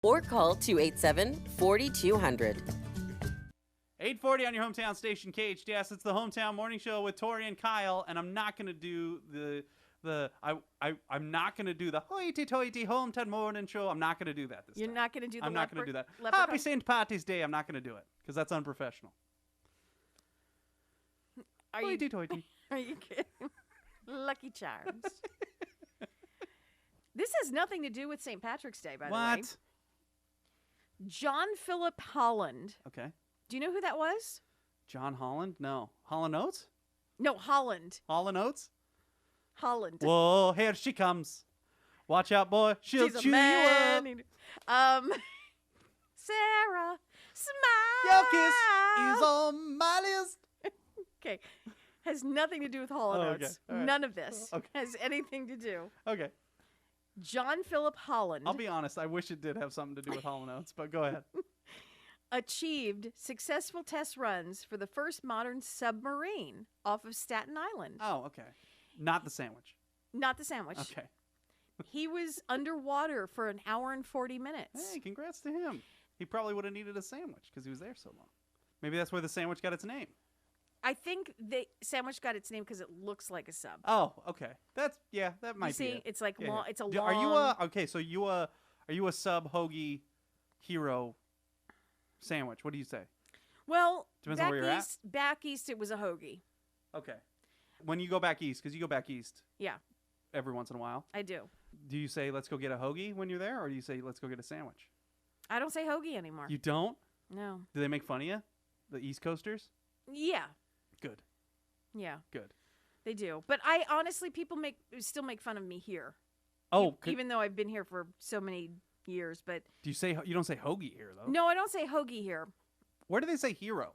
or call 287-4200. 8:40 on your hometown station, KHTS. It's the Hometown Morning Show with Tori and Kyle, and I'm not going to do I'm not going to do the hoity-toity Hometown Morning Show. I'm not going to do that this time. You're not going to do the I'm not going to do that. leprechaun? Happy St. Patty's Day. I'm not going to do it because that's unprofessional. Hoity-toity. Are you kidding? Lucky Charms. This has nothing to do with St. Patrick's Day, by the way. What? John Philip Holland. Okay. Do you know who that was? John Holland? No. Holland Oates? No, Holland. Holland Oates? Holland. Whoa, here she comes. Watch out, boy. She'll She's a chew you up. man. Sarah, smile. Your kiss is on my list. Okay. Has nothing to do with Hall & okay. Oates. All right. None of this Okay. has anything to do. Okay. John Philip Holland I'll be honest. I wish it did have something to do with Holland Oates, but go ahead. achieved successful test runs for the first modern submarine off of Staten Island. Oh, okay. Not the sandwich. Not the sandwich. Okay. He was underwater for an hour and 40 minutes. Hey, congrats to him. He probably would have needed a sandwich because he was there so long. Maybe that's where the sandwich got its name. I think the sandwich got its name because it looks like a sub. Oh, okay. That might You see, be it. it's like Yeah, long. yeah. It's a Do- long. So are you a sub hoagie hero sandwich? What do you say? Well, Depends on where you're at. back east, it was a hoagie. Okay. When you go back east, because you go back east Yeah, every once in a while, I do. do you say let's go get a hoagie when you're there, or do you say let's go get a sandwich? I don't say hoagie anymore. You don't? No. Do they make fun of you? The East Coasters? Yeah. Good. Yeah. Good. They do. But I honestly, people still make fun of me here. Oh, even though I've been here for so many years. But do you don't say hoagie here though? no, I don't say hoagie here. Where do they say hero?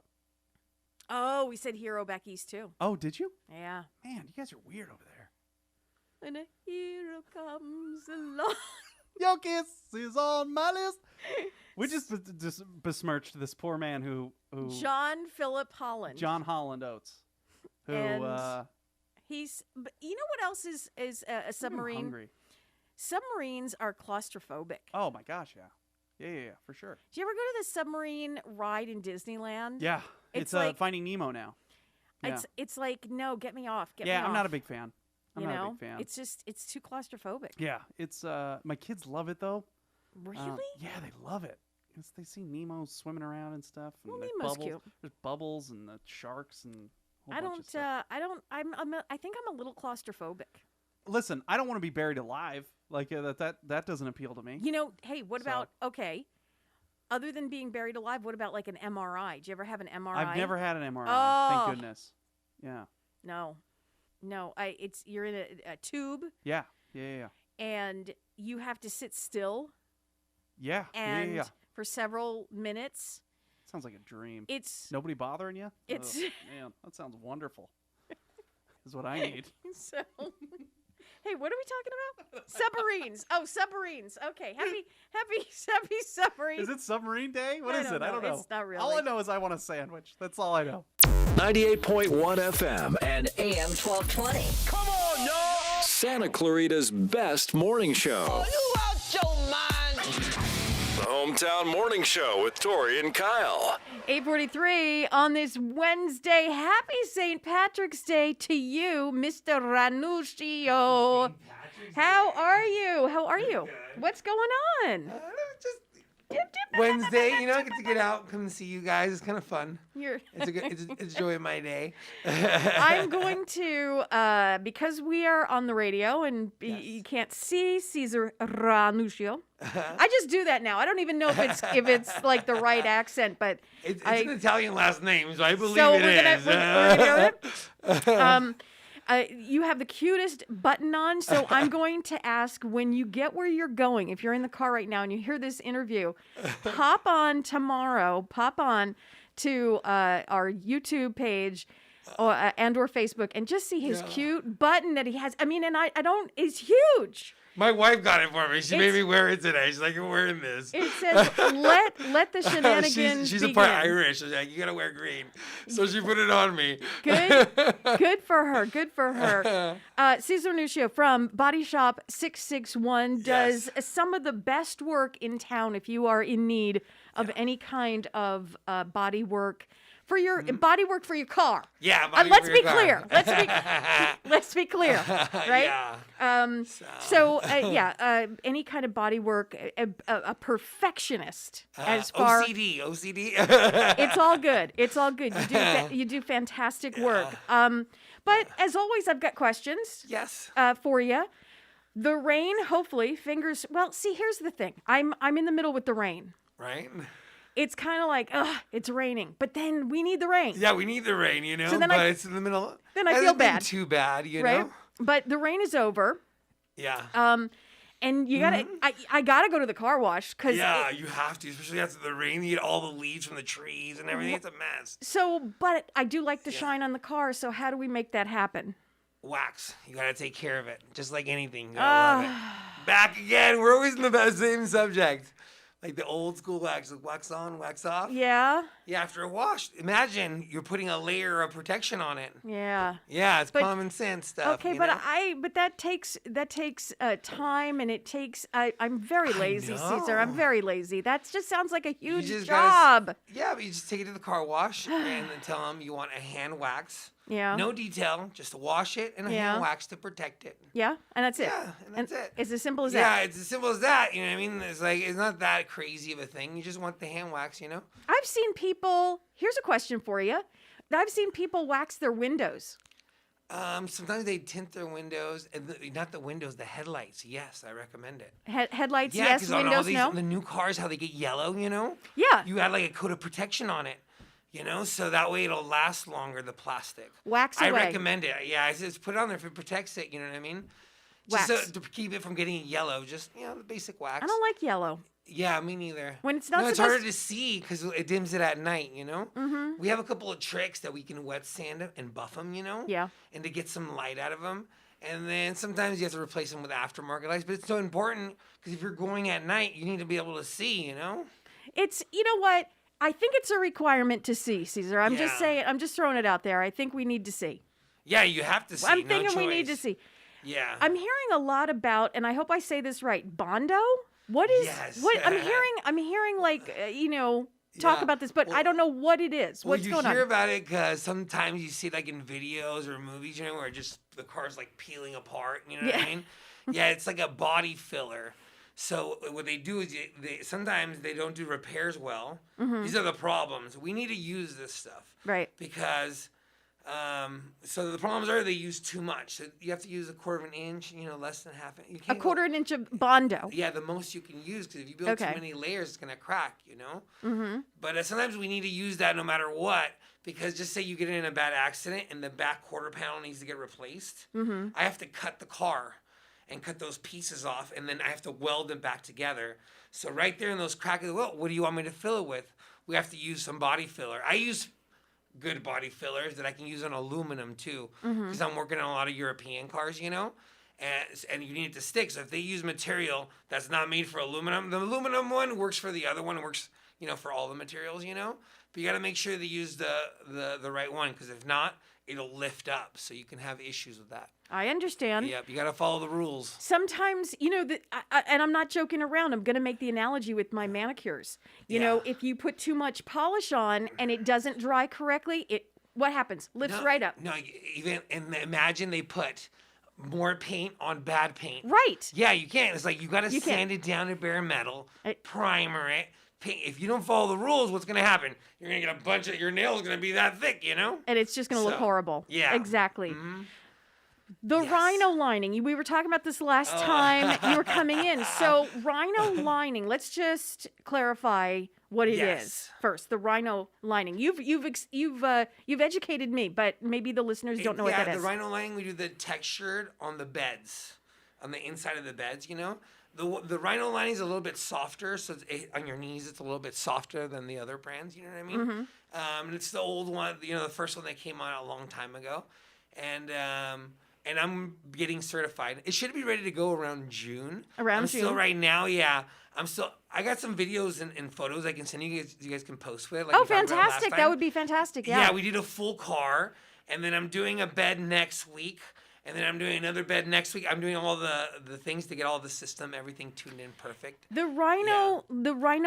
Oh, we said hero back east too. Oh, did you? Yeah. Man, you guys are weird over there. When a hero comes along. Your kiss is on my list. We just besmirched this poor man who John Philip Holland. John Holland Oates, who And he's. But you know what else is a submarine? I'm hungry. Submarines are claustrophobic. Oh my gosh, yeah, for sure. Do you ever go to the submarine ride in Disneyland? Yeah, It's it's like- Finding Nemo now. Yeah. It's like, no, get me off. Get me Yeah, off. I'm not a big fan. I'm You not know? a big fan. It's just, it's too claustrophobic. Yeah, it's my kids love it though. Really? Yeah, they love it. They see Nemo swimming around and stuff. And Well, there's Nemo's bubbles. cute. There's bubbles and the sharks and a whole I bunch don't. of stuff. I think I'm a little claustrophobic. Listen, I don't want to be buried alive. Like that doesn't appeal to me. You know, hey, what So- about other than being buried alive, what about like an MRI? Did you ever have an MRI? I've never had an MRI. Oh. Thank goodness. Yeah. No. You're in a tube Yeah. and you have to sit still Yeah. and Yeah. for several minutes. Sounds like a dream. It's Nobody bothering you? It's- Ugh, man, that sounds wonderful. Is what I need. so. Hey, what are we talking about? Submarines. Oh, submarines. Okay, happy submarine. Is it Submarine Day? What is it? I don't know. It's not really. All I know is I want a sandwich. That's all I know. 98.1 FM and AM 1220. come on, y'all! Santa Clarita's best morning show. You out your mind? The Hometown Morning Show with Tori and Kyle. 8:43 on this Wednesday. Happy St. Patrick's Day to you, Mr. Ranuschio. How are you? What's going on? Just Wednesday, I get to get out, come and see you guys. It's kind of fun. It's a joy of my day. I'm going to, because we are on the radio and you can't see Cesar Ranuschio. I just do that now. I don't even know if it's like the right accent, but It's an Italian last name, so I believe so it is. we're gonna go with it. You have the cutest button on, so I'm going to ask when you get where you're going, if you're in the car right now and you hear this interview, pop on to our YouTube page and/or Facebook, and just see his cute button that he has. I mean, and I don't. It's huge. My wife got it for me. She made me wear it today. She's like, "I'm wearing this." It says, "Let the shenanigans she's begin." a part Irish. She's like, "You gotta wear green," so she put it on me. Good for her. Good for her. Cesar Ranuschio from Body Shop 661 does some of the best work in town. If you are in need of any kind of body work. For your body work for your car. Yeah, let's be clear. Let's be clear, right? Yeah. Any kind of body work, a perfectionist as far OCD. It's all good. It's all good. You do fantastic work. But as always, I've got questions. Yes. For you. The rain, hopefully, fingers. Well, see, here's the thing. I'm in the middle with the rain. Right. It's kind of like, it's raining, but then we need the rain. Yeah, we need the rain, you know. So then but it's in the middle. Then I feel bad. Too bad, you right? know. But the rain is over. Yeah. And you gotta, I gotta go to the car wash because. Yeah, you have to, especially after the rain. You get all the leaves from the trees and everything. It's a mess. So, but I do like the shine on the car. So how do we make that happen? Wax. You gotta take care of it, just like anything. You gotta love it. Back again. We're always in the same subject. Like the old school wax, like wax on, wax off. Yeah. Yeah, after a wash, imagine you're putting a layer of protection on it. Yeah. Yeah, it's common sense stuff. Okay, but that takes time, and it takes. I'm very lazy, Cesar. I'm very lazy. That just sounds like a huge job. But you just take it to the car wash and then tell them you want a hand wax. Yeah. No detail, just wash it and a hand wax to protect it. Yeah, and that's it. Yeah, and that's it. It's as simple as that. Yeah, it's as simple as that. You know what I mean? It's like it's not that crazy of a thing. You just want the hand wax, you know? I've seen people. Here's a question for you. I've seen people wax their windows. Sometimes they tint their windows, and not the windows, the headlights. Yes, I recommend it. Headlights, yeah, yes. Windows, no. The new cars, how they get yellow, you know? Yeah. You add like a coat of protection on it. You know, so that way it'll last longer, the plastic. Wax away. I recommend it. Yeah, I just put it on there if it protects it, you know what I mean? Wax. Just to keep it from getting yellow, just, the basic wax. I don't like yellow. Yeah, me neither. When it's not it's harder to see because it dims it at night, you know? Mm-hmm. We have a couple of tricks that we can wet sand and buff them, you know? Yeah. And to get some light out of them. And then sometimes you have to replace them with aftermarket lights, but it's so important because if you're going at night, you need to be able to see, you know? It's, you know what? I think it's a requirement to see, Cesar. I'm just saying, I'm just throwing it out there. I think we need to see. Yeah, you have to see. I'm thinking we need to see. Yeah. I'm hearing a lot about, and I hope I say this right, Bondo? What is, what, I'm hearing like, talk about this, but I don't know what it is. What's going on? You hear about it because sometimes you see like in videos or movies, you know, where just the car's like peeling apart, you know what I mean? Yeah, it's like a body filler. So what they do is sometimes they don't do repairs well. Mm-hmm. These are the problems. We need to use this stuff. Right. Because, so the problems are they use too much. So you have to use a quarter of an inch, less than half an inch. A quarter of an inch of Bondo. Yeah, the most you can use because if you build too many layers, it's going to crack, Mm-hmm. But sometimes we need to use that no matter what because just say you get in a bad accident and the back quarter panel needs to get replaced. Mm-hmm. I have to cut the car and cut those pieces off, and then I have to weld them back together. So right there in those cracks, well, what do you want me to fill it with? We have to use some body filler. I use good body fillers that I can use on aluminum too, because I'm working on a lot of European cars, and you need it to stick. So if they use material that's not made for aluminum, the aluminum one works for the other one, it works, for all the materials, But you got to make sure they use the right one, because if not, it'll lift up. So you can have issues with that. I understand. Yep, you got to follow the rules. Sometimes, and I'm not joking around. I'm going to make the analogy with my manicures. You know, if you put too much polish on and it doesn't dry correctly, what happens? Lifts right up. No, and imagine they put more paint on bad paint. Right. Yeah, you can't. It's like you got to sand it down to bare metal, primer it. If you don't follow the rules, what's going to happen? You're going to get your nail's going to be that thick, And it's just going to look horrible. Yeah. Exactly. Mm-hmm. The rhino lining. We were talking about this last time you were coming in. So rhino lining. Let's just clarify what it is first. The rhino lining. You've educated me, but maybe the listeners don't know what that is. Yeah, the rhino lining. We do the textured on the beds, on the inside of the beds. The Rhino lining is a little bit softer, so on your knees it's a little bit softer than the other brands. You know what I mean? And it's the old one, the first one that came out a long time ago, and I'm getting certified. It should be ready to go around June. I'm still right now, yeah. I got some videos and photos I can send you guys. You guys can post with. Like oh, fantastic! That would be fantastic. Yeah. Yeah, we did a full car, and then I'm doing a bed next week. And then I'm doing another bed next week. I'm doing all the things to get all the system, everything tuned in perfect. The Rhino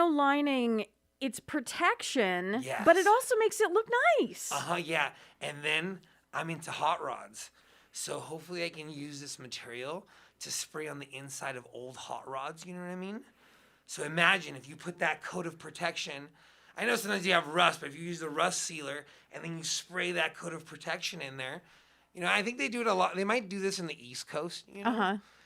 lining, it's protection, Yes. but it also makes it look nice. Yeah. And then I'm into hot rods. So hopefully I can use this material to spray on the inside of old hot rods, you know what I mean? So imagine if you put that coat of protection. I know sometimes you have rust, but if you use the rust sealer and then you spray that coat of protection in there, I think they do it a lot. They might do this in the East Coast,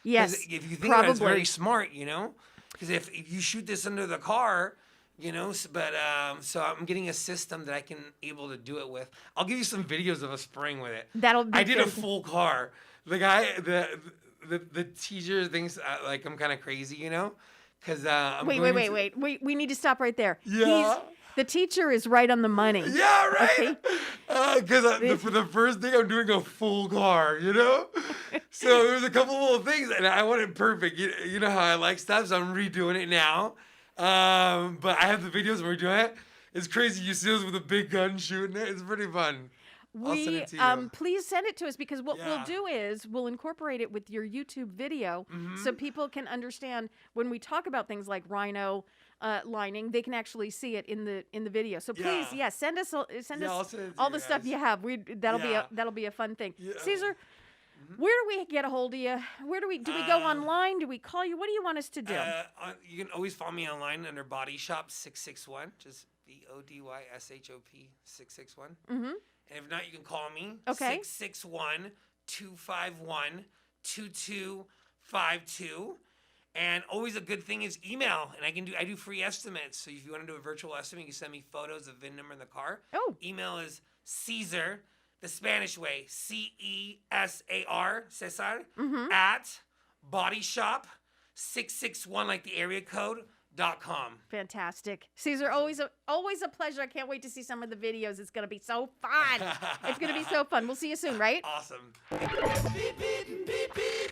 Yes. If you think about it, it's very smart, Because if you shoot this under the car, so I'm getting a system that I can able to do it with. I'll give you some videos of us spraying with it. I did a full car. The guy, the teacher thinks like I'm kind of crazy, Because Wait. We need to stop right there. Yeah. The teacher is right on the money. Yeah, right. Okay. Because for the first thing, I'm doing a full car, So there's a couple little things, and I want it perfect. You know how I like stuff, so I'm redoing it now. But I have the videos where we're doing it. It's crazy. You see us with a big gun shooting it. It's pretty fun. I'll send it to you. Please send it to us because what we'll do is we'll incorporate it with your YouTube video so people can understand when we talk about things like Rhino lining, they can actually see it in the video. So please, send us all the stuff you have. That'll be a fun thing. Yeah. Cesar, where do we get a hold of you? Where do we go online? Do we call you? What do you want us to do? You can always follow me online under Body Shop 661, just BODYSHOP 661. And if not, you can call me. Okay. 661-251-2252. And always a good thing is email. And I do free estimates. So if you want to do a virtual estimate, you can send me photos of VIN number in the car. Oh. Email is Cesar, the Spanish way, CESAR, Cesar, at Body Shop 661, like the area code, .com. Fantastic. Cesar, always a pleasure. I can't wait to see some of the videos. It's going to be so fun. It's going to be so fun. We'll see you soon, right? Awesome.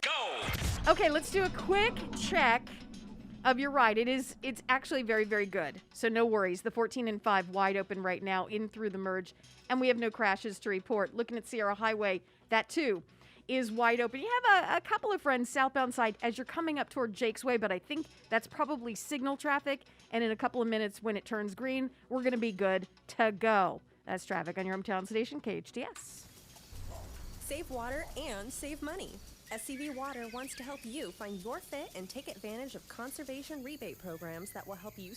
Go! Okay, let's do a quick check of your ride. It's actually very, very good. So no worries. The 14 and 5 wide open right now in through the merge. And we have no crashes to report. Looking at Sierra Highway, that too is wide open. You have a couple of friends southbound side as you're coming up toward Jake's Way, but I think that's probably signal traffic. And in a couple of minutes when it turns green, we're going to be good to go. That's traffic on your hometown station, KHTS. Save water and save money. SCV Water wants to help you find your fit and take advantage of conservation rebate programs that will help you